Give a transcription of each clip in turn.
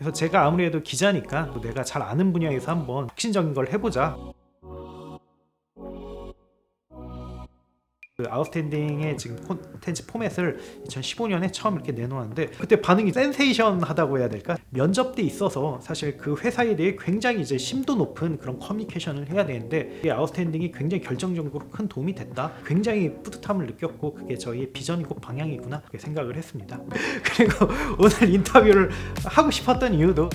그래서 제가 아무래도 기자니까 또 내가 잘 아는 분야에서 한번 혁신적인 걸 해보자. 그 아웃스탠딩의 지금 콘텐츠 포맷을 2015년에 처음 이렇게 내놓았는데 그때 반응이 센세이션하다고 해야 될까? 면접 때 있어서 사실 그 회사에 대해 굉장히 이제 심도 높은 그런 커뮤니케이션을 해야 되는데 이 아웃스탠딩이 굉장히 결정적으로 큰 도움이 됐다. 굉장히 뿌듯함을 느꼈고 그게 저희의 비전이고 방향이구나 그렇게 생각을 했습니다. 그리고 오늘 인터뷰를 하고 싶었던 이유도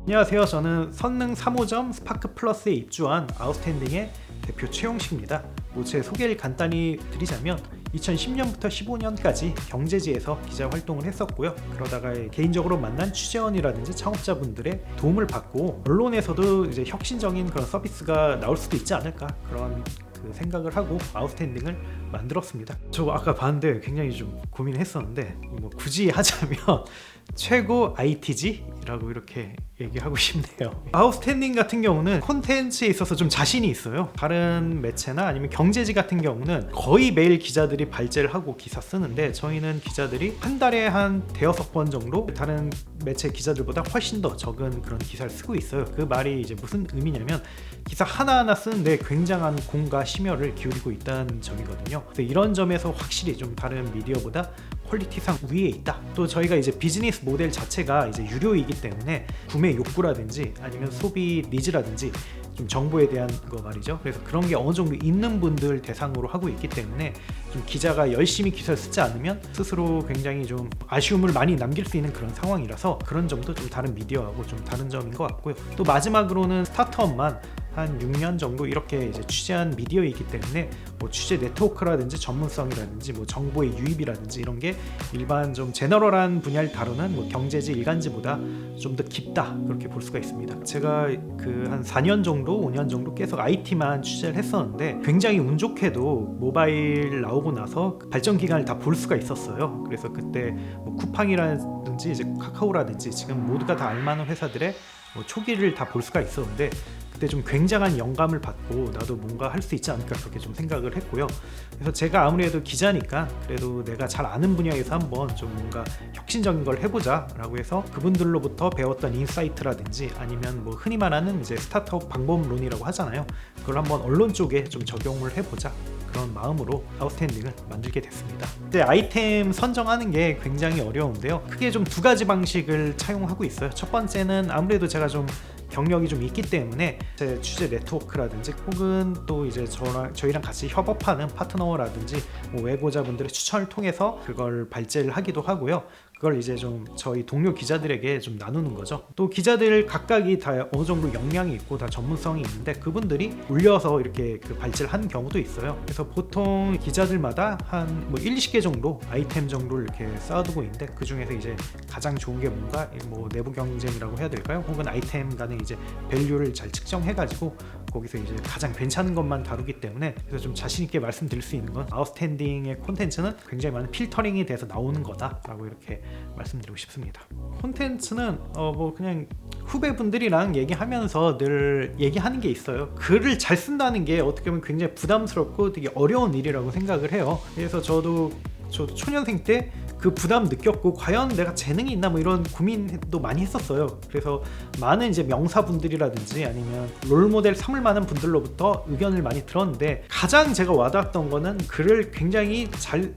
안녕하세요. 저는 선능 3호점 스파크 플러스에 입주한 아웃스탠딩의 대표 최용식입니다. 제 소개를 간단히 드리자면 2010년부터 15년까지 경제지에서 기자 활동을 했었고요. 그러다가 개인적으로 만난 취재원이라든지 창업자분들의 도움을 받고 언론에서도 이제 혁신적인 그런 서비스가 나올 수도 있지 않을까 그런 생각을 하고 아웃스탠딩을 만들었습니다. 저 아까 봤는데 굉장히 좀 고민했었는데 굳이 하자면 최고 IT지라고 이렇게 얘기하고 싶네요. 아웃스탠딩 같은 경우는 콘텐츠에 있어서 좀 자신이 있어요. 다른 매체나 아니면 경제지 같은 경우는 거의 매일 기자들이 발제를 하고 기사 쓰는데 저희는 기자들이 한 달에 한 대여섯 번 정도 다른 매체 기자들보다 훨씬 더 적은 그런 기사를 쓰고 있어요. 그 말이 이제 무슨 의미냐면 기사 하나하나 쓰는데 굉장한 공과 심혈을 기울이고 있다는 점이거든요. 그래서 이런 점에서 확실히 좀 다른 미디어보다 퀄리티상 위에 있다. 또 저희가 이제 비즈니스 모델 자체가 이제 유료이기 때문에 구매 욕구라든지 아니면 소비 니즈라든지 좀 정보에 대한 거 말이죠. 그래서 그런 게 어느 정도 있는 분들 대상으로 하고 있기 때문에 좀 기자가 열심히 기사를 쓰지 않으면 스스로 굉장히 좀 아쉬움을 많이 남길 수 있는 그런 상황이라서 그런 점도 좀 다른 미디어하고 좀 다른 점인 것 같고요. 또 마지막으로는 스타트업만 한 6년 정도 이렇게 이제 취재한 미디어이기 때문에 취재 네트워크라든지 전문성이라든지 정보의 유입이라든지 이런 게 일반 좀 제너럴한 분야를 다루는 경제지 일간지보다 좀 더 깊다 그렇게 볼 수가 있습니다. 제가 그 한 4년 정도 5년 정도 계속 IT만 취재를 했었는데 굉장히 운 좋게도 모바일 나오고 나서 발전 기간을 다 볼 수가 있었어요. 그래서 그때 쿠팡이라든지 이제 카카오라든지 지금 모두가 다 알만한 회사들의 초기를 다 볼 수가 있었는데 그때 좀 굉장한 영감을 받고 나도 뭔가 할 수 있지 않을까 그렇게 좀 생각을 했고요. 그래서 제가 아무래도 기자니까 그래도 내가 잘 아는 분야에서 한번 좀 뭔가 혁신적인 걸 해보자 라고 해서 그분들로부터 배웠던 인사이트라든지 아니면 흔히 말하는 이제 스타트업 방법론이라고 하잖아요. 그걸 한번 언론 쪽에 좀 적용을 해보자 그런 마음으로 아웃스탠딩을 만들게 됐습니다. 근데 아이템 선정하는 게 굉장히 어려운데요. 크게 좀 두 가지 방식을 차용하고 있어요. 첫 번째는 아무래도 제가 좀 경력이 좀 있기 때문에 제 취재 네트워크라든지 혹은 또 이제 저희랑 같이 협업하는 파트너라든지 외고자분들의 추천을 통해서 그걸 발제를 하기도 하고요. 그걸 이제 좀 저희 동료 기자들에게 좀 나누는 거죠. 또 기자들 각각이 다 어느 정도 역량이 있고 다 전문성이 있는데 그분들이 올려서 이렇게 그 발제를 하는 경우도 있어요. 그래서 보통 기자들마다 한 1, 20개 정도 아이템 정도를 이렇게 쌓아두고 있는데 그 중에서 이제 가장 좋은 게 뭔가 내부 경쟁이라고 해야 될까요? 혹은 아이템 간의 이제 밸류를 잘 측정해가지고 거기서 이제 가장 괜찮은 것만 다루기 때문에 그래서 좀 자신 있게 말씀드릴 수 있는 건 아웃스탠딩의 콘텐츠는 굉장히 많은 필터링이 돼서 나오는 거다라고 이렇게 말씀드리고 싶습니다. 콘텐츠는 그냥 후배분들이랑 얘기하면서 늘 얘기하는 게 있어요. 글을 잘 쓴다는 게 어떻게 보면 굉장히 부담스럽고 되게 어려운 일이라고 생각을 해요. 그래서 저도 초년생 때 그 부담 느꼈고 과연 내가 재능이 있나 이런 고민도 많이 했었어요. 그래서 많은 이제 명사분들이라든지 아니면 롤모델 삼을 만한 분들로부터 의견을 많이 들었는데 가장 제가 와닿았던 거는 글을 굉장히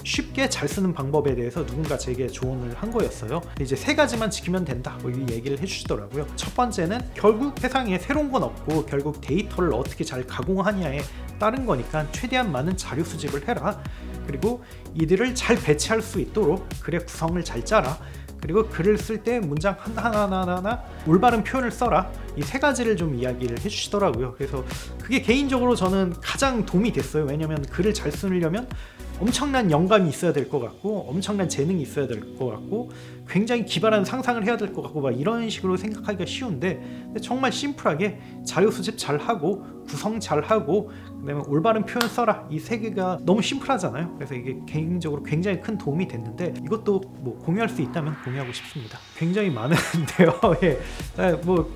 쉽게 잘 쓰는 방법에 대해서 누군가 제게 조언을 한 거였어요. 이제 세 가지만 지키면 된다 이 얘기를 해주시더라고요. 첫 번째는 결국 세상에 새로운 건 없고 결국 데이터를 어떻게 잘 가공하냐에 따른 거니까 최대한 많은 자료 수집을 해라. 그리고 이들을 잘 배치할 수 있도록 글의 구성을 잘 짜라. 그리고 글을 쓸 때 문장 하나하나 올바른 표현을 써라. 이 세 가지를 좀 이야기를 해주시더라고요. 그래서 그게 개인적으로 저는 가장 도움이 됐어요. 왜냐하면 글을 잘 쓰려면 엄청난 영감이 있어야 될 것 같고 엄청난 재능이 있어야 될 것 같고 굉장히 기발한 상상을 해야 될 것 같고 이런 식으로 생각하기가 쉬운데 정말 심플하게 자료 수집 잘하고 구성 잘하고 그다음에 올바른 표현 써라 이 세 개가 너무 심플하잖아요. 그래서 이게 개인적으로 굉장히 큰 도움이 됐는데 이것도 공유할 수 있다면 공유하고 싶습니다. 굉장히 많은데요. 예.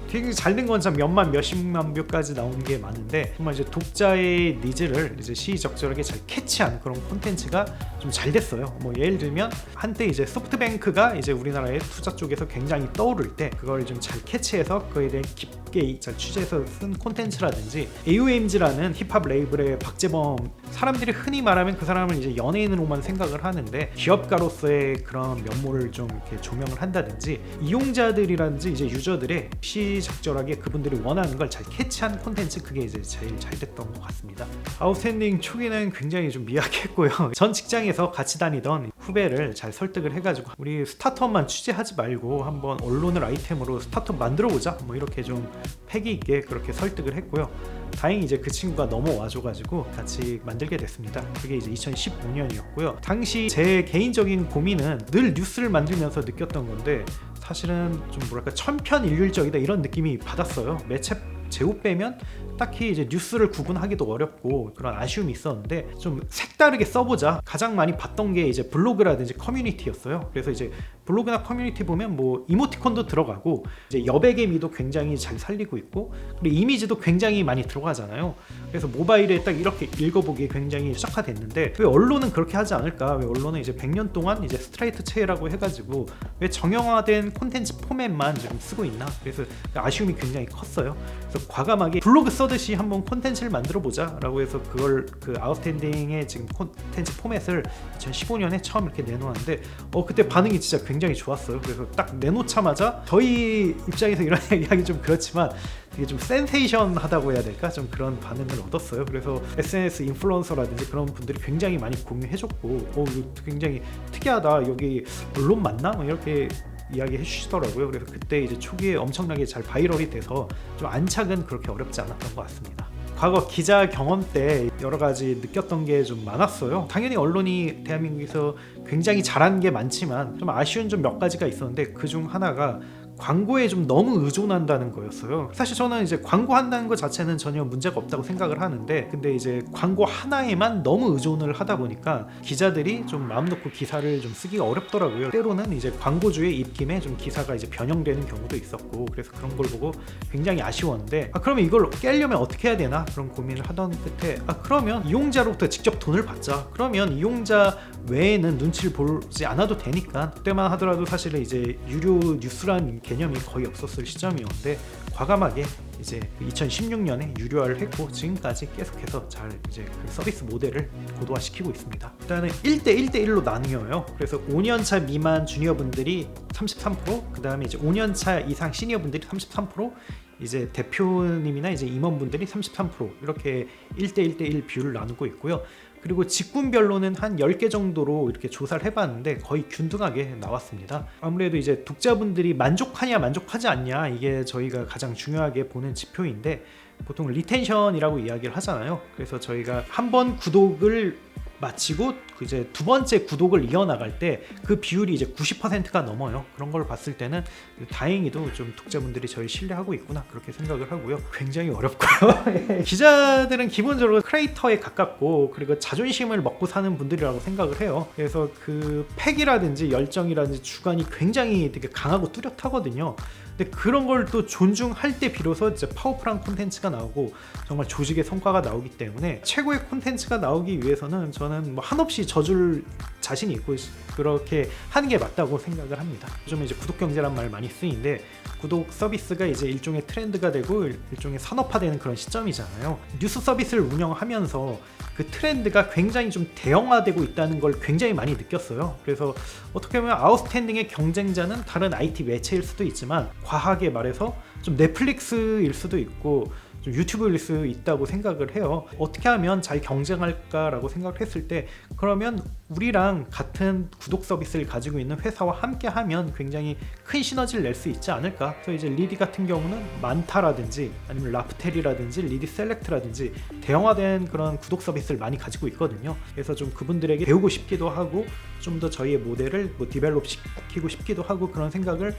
되게 잘 된 건 참 몇십만 뷰까지 나오는 게 많은데 정말 이제 독자의 니즈를 이제 시의적절하게 잘 캐치한 그런 콘텐츠가 좀 잘 됐어요. 뭐 예를 들면 한때 이제 소프트뱅크가 이제 우리나라의 투자 쪽에서 굉장히 떠오를 때 그걸 좀 잘 캐치해서 그거에 대해 깊게 잘 취재해서 쓴 콘텐츠라든지, AOMG라는 힙합 레이블의 박재범, 사람들이 흔히 말하면 그 사람을 이제 연예인으로만 생각을 하는데 기업가로서의 그런 면모를 좀 이렇게 조명을 한다든지, 이용자들이라든지 이제 유저들의 시적절하게 그분들이 원하는 걸 잘 캐치한 콘텐츠, 그게 이제 제일 잘 됐던 것 같습니다. 아웃스탠딩 초기는 굉장히 좀 미약했고요. 전 직장에서 같이 다니던 후배를 잘 설득을 해가지고 우리 스타트업만 취재하지 말고 한번 언론을 아이템으로 스타트업 만들어보자, 뭐 이렇게 좀 패기 있게 그렇게 설득을 했고요. 다행히 이제 그 친구가 넘어와줘가지고 같이 만들게 됐습니다. 그게 이제 2015년이었고요. 당시 제 개인적인 고민은 늘 뉴스를 만들면서 느꼈던 건데, 사실은 좀 뭐랄까 천편일률적이다 이런 느낌이 받았어요. 매체 제호 빼면 딱히 이제 뉴스를 구분하기도 어렵고 그런 아쉬움이 있었는데, 좀 색다르게 써보자. 가장 많이 봤던 게 이제 블로그라든지 커뮤니티였어요. 그래서 이제 블로그나 커뮤니티 보면 뭐 이모티콘도 들어가고 이제 여백의 미도 굉장히 잘 살리고 있고, 그리고 이미지도 굉장히 많이 들어가잖아요. 그래서 모바일에 딱 이렇게 읽어보기에 굉장히 시작화됐는데, 왜 언론은 그렇게 하지 않을까? 왜 언론은 이제 100년 동안 이제 스트레이트 체라고 해가지고 왜 정형화된 콘텐츠 포맷만 지금 쓰고 있나? 그래서 아쉬움이 굉장히 컸어요. 그래서 과감하게 블로그 써듯이 한번 콘텐츠를 만들어 보자 라고 해서 그걸 그 아웃스탠딩의 지금 콘텐츠 포맷을 2015년에 처음 이렇게 내놓았는데, 그때 반응이 진짜 굉장히 좋았어요. 그래서 딱 내놓자마자 저희 입장에서 이런 이야기 좀 그렇지만 되게 좀 센세이션하다고 해야 될까? 좀 그런 반응을 얻었어요. 그래서 SNS 인플루언서라든지 그런 분들이 굉장히 많이 공유해줬고, 이거 굉장히 특이하다, 여기 언론 맞나? 이렇게 이야기해 주시더라고요. 그래서 그때 이제 초기에 엄청나게 잘 바이럴이 돼서 좀 안착은 그렇게 어렵지 않았던 것 같습니다. 과거 기자 경험 때 여러 가지 느꼈던 게 좀 많았어요. 당연히 언론이 대한민국에서 굉장히 잘한 게 많지만 좀 아쉬운 좀 몇 가지가 있었는데, 그중 하나가 광고에 좀 너무 의존한다는 거였어요. 사실 저는 이제 광고한다는 것 자체는 전혀 문제가 없다고 생각을 하는데, 근데 이제 광고 하나에만 너무 의존을 하다 보니까 기자들이 좀 마음 놓고 기사를 좀 쓰기가 어렵더라고요. 때로는 이제 광고주의 입김에 좀 기사가 이제 변형되는 경우도 있었고, 그래서 그런 걸 보고 굉장히 아쉬웠는데, 그러면 이걸 깨려면 어떻게 해야 되나 그런 고민을 하던 끝에 그러면 이용자로부터 직접 돈을 받자. 그러면 이용자 외에는 눈치를 보지 않아도 되니까, 그때만 하더라도 사실은 이제 유료 뉴스라는 개념이 거의 없었을 시점이었는데, 과감하게 이제 2016년에 유료화를 했고 지금까지 계속해서 잘 이제 그 서비스 모델을 고도화시키고 있습니다. 일단은 1대1로 나뉘어요. 그래서 5년차 미만 주니어분들이 33%, 그 다음에 이제 5년차 이상 시니어분들이 33%, 이제 대표님이나 이제 임원분들이 33%, 이렇게 1대1 비율을 나누고 있고요. 그리고 직군별로는 한 10개 정도로 이렇게 조사를 해봤는데 거의 균등하게 나왔습니다. 아무래도 이제 독자분들이 만족하냐 만족하지 않냐, 이게 저희가 가장 중요하게 보는 지표인데, 보통 리텐션이라고 이야기를 하잖아요. 그래서 저희가 한 번 구독을 마치고 이제 두 번째 구독을 이어나갈 때 그 비율이 이제 90%가 넘어요. 그런 걸 봤을 때는 다행히도 좀 독자분들이 저희 신뢰하고 있구나, 그렇게 생각을 하고요. 굉장히 어렵고요. 기자들은 기본적으로 크리에이터에 가깝고, 그리고 자존심을 먹고 사는 분들이라고 생각을 해요. 그래서 그 패기라든지 열정이라든지 주관이 굉장히 되게 강하고 뚜렷하거든요. 근데 그런 걸 또 존중할 때 비로소 이제 파워풀한 콘텐츠가 나오고 정말 조직의 성과가 나오기 때문에, 최고의 콘텐츠가 나오기 위해서는 저는 뭐 한없이 져줄 자신이 있고 그렇게 하는 게 맞다고 생각을 합니다. 요즘 이제 구독 경제란 말 많이 쓰이는데, 구독 서비스가 이제 일종의 트렌드가 되고 일종의 산업화되는 그런 시점이잖아요. 뉴스 서비스를 운영하면서 그 트렌드가 굉장히 좀 대형화되고 있다는 걸 굉장히 많이 느꼈어요. 그래서 어떻게 보면 아웃스탠딩의 경쟁자는 다른 IT 매체일 수도 있지만, 과하게 말해서 좀 넷플릭스일 수도 있고 좀 유튜브일 수 있다고 생각을 해요. 어떻게 하면 잘 경쟁할까라고 생각을 했을 때, 그러면 우리랑 같은 구독 서비스를 가지고 있는 회사와 함께 하면 굉장히 큰 시너지를 낼 수 있지 않을까. 그래서 이제 리디 같은 경우는 만타라든지 아니면 라프텔이라든지 리디 셀렉트라든지 대형화된 그런 구독 서비스를 많이 가지고 있거든요. 그래서 좀 그분들에게 배우고 싶기도 하고 좀 더 저희의 모델을 디벨롭 시키고 싶기도 하고 그런 생각을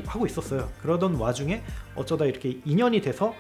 하고 있었어요. 그러던 와중에 어쩌다 이렇게 인연이 돼서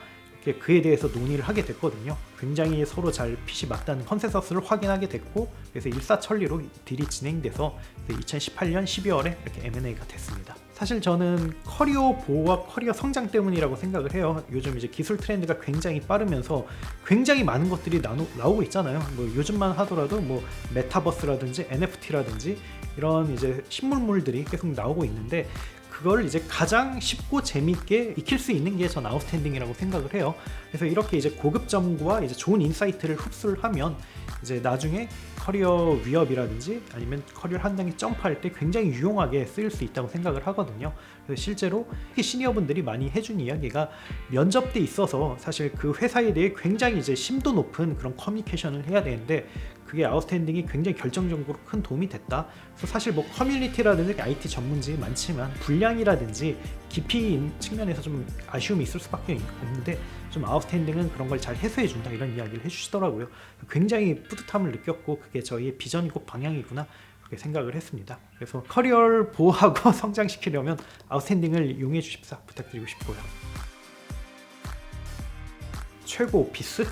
그에 대해서 논의를 하게 됐거든요. 굉장히 서로 잘 핏이 맞다는 컨센서스를 확인하게 됐고, 그래서 일사천리로 딜이 진행돼서 2018년 12월에 이렇게 M&A가 됐습니다. 사실 저는 커리어 보호와 커리어 성장 때문이라고 생각을 해요. 요즘 이제 기술 트렌드가 굉장히 빠르면서 굉장히 많은 것들이 나오고 있잖아요. 뭐 요즘만 하더라도 뭐 메타버스라든지 NFT라든지 이런 이제 신문물들이 계속 나오고 있는데, 그걸 이제 가장 쉽고 재밌게 익힐 수 있는 게 전 아웃스탠딩이라고 생각을 해요. 그래서 이렇게 이제 고급 정보와 이제 좋은 인사이트를 흡수를 하면 이제 나중에 커리어 위업이라든지 아니면 커리어 한 단계 점프할 때 굉장히 유용하게 쓰일 수 있다고 생각을 하거든요. 그래서 실제로 시니어분들이 많이 해준 이야기가, 면접 때 있어서 사실 그 회사에 대해 굉장히 이제 심도 높은 그런 커뮤니케이션을 해야 되는데, 그게 아웃스탠딩이 굉장히 결정적으로 큰 도움이 됐다. 그래서 사실 뭐 커뮤니티라든지 IT 전문지 많지만 분량이라든지 깊이 측면에서 좀 아쉬움이 있을 수밖에 없는데, 좀 아웃스탠딩은 그런 걸 잘 해소해준다, 이런 이야기를 해주시더라고요. 굉장히 뿌듯함을 느꼈고, 그게 저희의 비전이고 방향이구나, 그렇게 생각을 했습니다. 그래서 커리어를 보호하고 성장시키려면 아웃스탠딩을 이용해 주십사 부탁드리고 싶고요. 최고 오피스?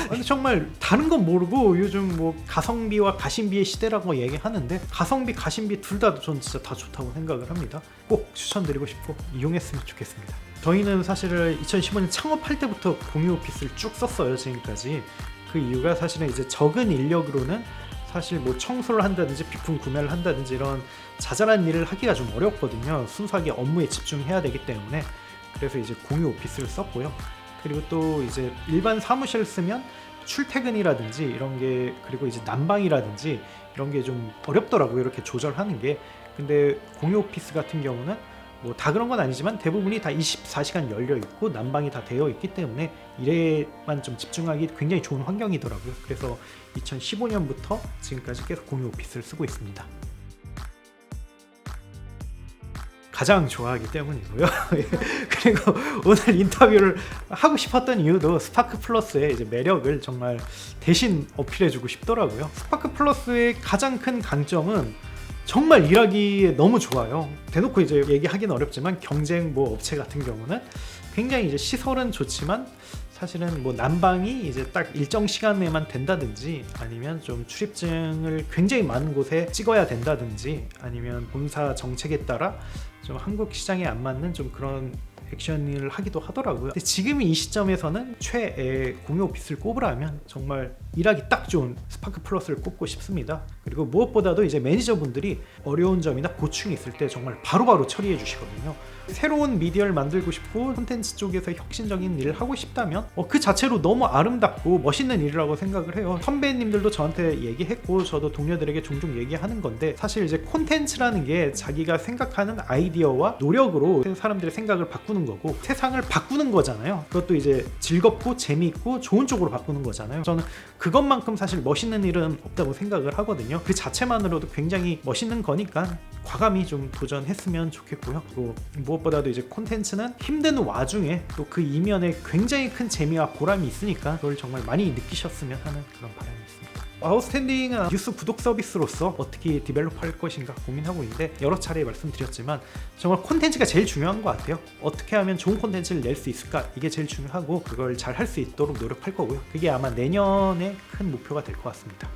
아니, 정말 다른 건 모르고 요즘 뭐 가성비와 가심비의 시대라고 얘기하는데, 가성비 가심비 둘 다 전 진짜 다 좋다고 생각을 합니다. 꼭 추천드리고 싶고 이용했으면 좋겠습니다. 저희는 사실은 2015년 창업할 때부터 공유 오피스를 쭉 썼어요, 지금까지. 그 이유가 사실은 이제 적은 인력으로는 사실 뭐 청소를 한다든지 비품 구매를 한다든지 이런 자잘한 일을 하기가 좀 어렵거든요. 순수하게 업무에 집중해야 되기 때문에. 그래서 이제 공유 오피스를 썼고요. 그리고 또 이제 일반 사무실을 쓰면 출퇴근이라든지 이런 게, 그리고 이제 난방이라든지 이런 게 좀 어렵더라고요, 이렇게 조절하는 게. 근데 공유 오피스 같은 경우는 뭐 다 그런 건 아니지만 대부분이 다 24시간 열려 있고 난방이 다 되어 있기 때문에 일에만 좀 집중하기 굉장히 좋은 환경이더라고요. 그래서 2015년부터 지금까지 계속 공유 오피스를 쓰고 있습니다. 가장 좋아하기 때문이고요. 그리고 오늘 인터뷰를 하고 싶었던 이유도 스파크 플러스의 이제 매력을 정말 대신 어필해주고 싶더라고요. 스파크 플러스의 가장 큰 강점은 정말 일하기에 너무 좋아요. 대놓고 이제 얘기하기는 어렵지만 경쟁 뭐 업체 같은 경우는 굉장히 이제 시설은 좋지만 사실은 뭐 난방이 이제 딱 일정 시간에만 된다든지, 아니면 좀 출입증을 굉장히 많은 곳에 찍어야 된다든지, 아니면 본사 정책에 따라 좀 한국 시장에 안 맞는 좀 그런 액션을 하기도 하더라고요. 근데 지금 이 시점에서는 최애 공유 오피스를 꼽으라면 정말 일하기 딱 좋은 스파크 플러스를 꼽고 싶습니다. 그리고 무엇보다도 이제 매니저분들이 어려운 점이나 고충이 있을 때 정말 바로바로 처리해 주시거든요. 새로운 미디어를 만들고 싶고 콘텐츠 쪽에서 혁신적인 일을 하고 싶다면 그 자체로 너무 아름답고 멋있는 일이라고 생각을 해요. 선배님들도 저한테 얘기했고 저도 동료들에게 종종 얘기하는 건데, 사실 이제 콘텐츠라는 게 자기가 생각하는 아이디어와 노력으로 사람들의 생각을 바꾸는 거고 세상을 바꾸는 거잖아요. 그것도 이제 즐겁고 재미있고 좋은 쪽으로 바꾸는 거잖아요. 저는 그것만큼 사실 멋있는 일은 없다고 생각을 하거든요. 그 자체만으로도 굉장히 멋있는 거니까 과감히 좀 도전했으면 좋겠고요. 그리고 무엇보다도 이제 콘텐츠는 힘든 와중에 또 그 이면에 굉장히 큰 재미와 보람이 있으니까 그걸 정말 많이 느끼셨으면 하는 그런 바람이 있습니다. 아웃스탠딩은 뉴스 구독 서비스로서 어떻게 디벨롭할 것인가 고민하고 있는데, 여러 차례 말씀드렸지만 정말 콘텐츠가 제일 중요한 것 같아요. 어떻게 하면 좋은 콘텐츠를 낼 수 있을까, 이게 제일 중요하고 그걸 잘 할 수 있도록 노력할 거고요. 그게 아마 내년에 큰 목표가 될 것 같습니다.